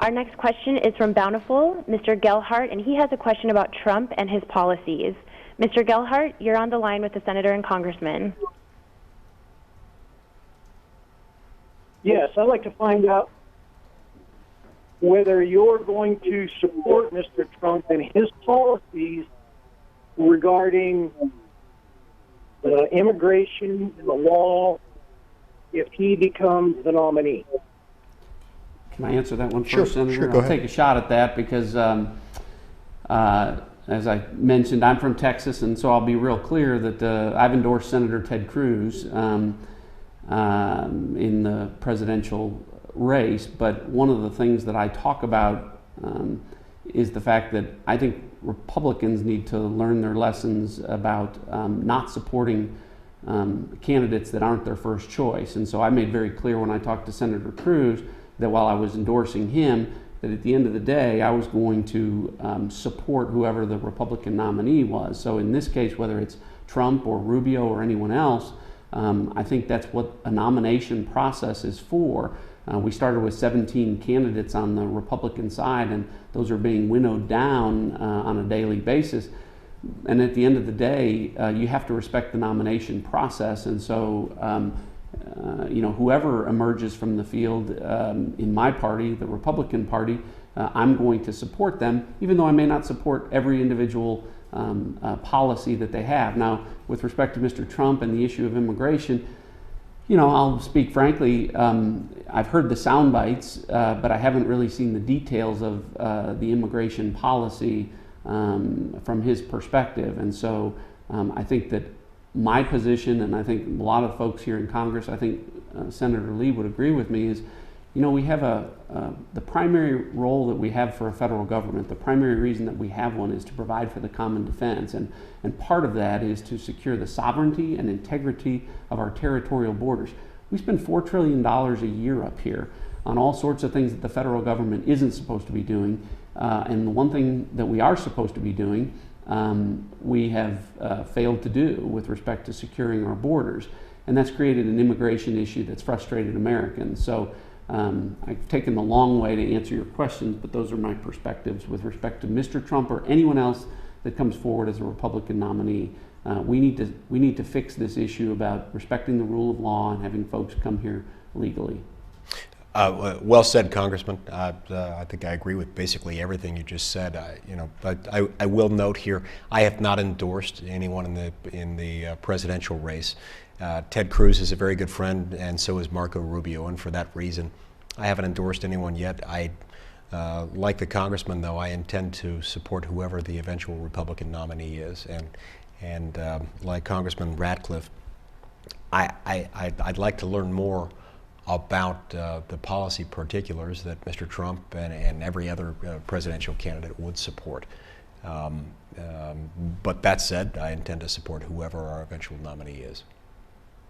Our next question is from Bountiful, Mr. Gelhart, and he has a question about Trump and his policies. Mr. Gelhart, you're on the line with the Senator and Congressman. Yes, I'd like to find out whether you're going to support Mr. Trump and his policies regarding immigration and the wall if he becomes the nominee. Can I answer that one first, Sure, Senator? sure, go I'll ahead. take a shot at that because, as I mentioned, I'm from Texas, and so I'll be real clear that I've endorsed Senator Ted Cruz in the presidential race. But one of the things that I talk about is the fact that I think Republicans need to learn their lessons about not supporting candidates that aren't their first choice. And so I made very clear when I talked to Senator Cruz that while I was endorsing him, that at the end of the day, I was going to support whoever the Republican nominee was. So in this case, whether it's Trump or Rubio or anyone else, I think that's what a nomination process is for. We started with 17 candidates on the Republican side, and those are being winnowed down on a daily basis. And at the end of the day, you have to respect the nomination process. And so, whoever emerges from the field in my party, the Republican Party, I'm going to support them, even though I may not support every individual policy that they have. Now, with respect to Mr. Trump and the issue of immigration, I'll speak frankly, I've heard the sound bites, but I haven't really seen the details of the immigration policy from his perspective. And so I think that my position, and I think a lot of folks here in Congress, I think Senator Lee would agree with me, is we have the primary role that we have for a federal government, the primary reason that we have one is to provide for the common defense. And part of that is to secure the sovereignty and integrity of our territorial borders. We spend $4 trillion a year up here on all sorts of things that the federal government isn't supposed to be doing. And the one thing that we are supposed to be doing, we have failed to do with respect to securing our borders. And that's created an immigration issue that's frustrated Americans. So I've taken the long way to answer your questions, but those are my perspectives with respect to Mr. Trump or anyone else that comes forward as a Republican nominee. We need to fix this issue about respecting the rule of law and having folks come here legally. Well said, Congressman. I think I agree with basically everything you just said. But I will note here, I have not endorsed anyone in the presidential race. Ted Cruz is a very good friend, and so is Marco Rubio, and for that reason, I haven't endorsed anyone yet. Like the congressman, though, I intend to support whoever the eventual Republican nominee is, and like Congressman Ratcliffe, I'd like to learn more about the policy particulars that Mr. Trump and every other presidential candidate would support. But that said, I intend to support whoever our eventual nominee is.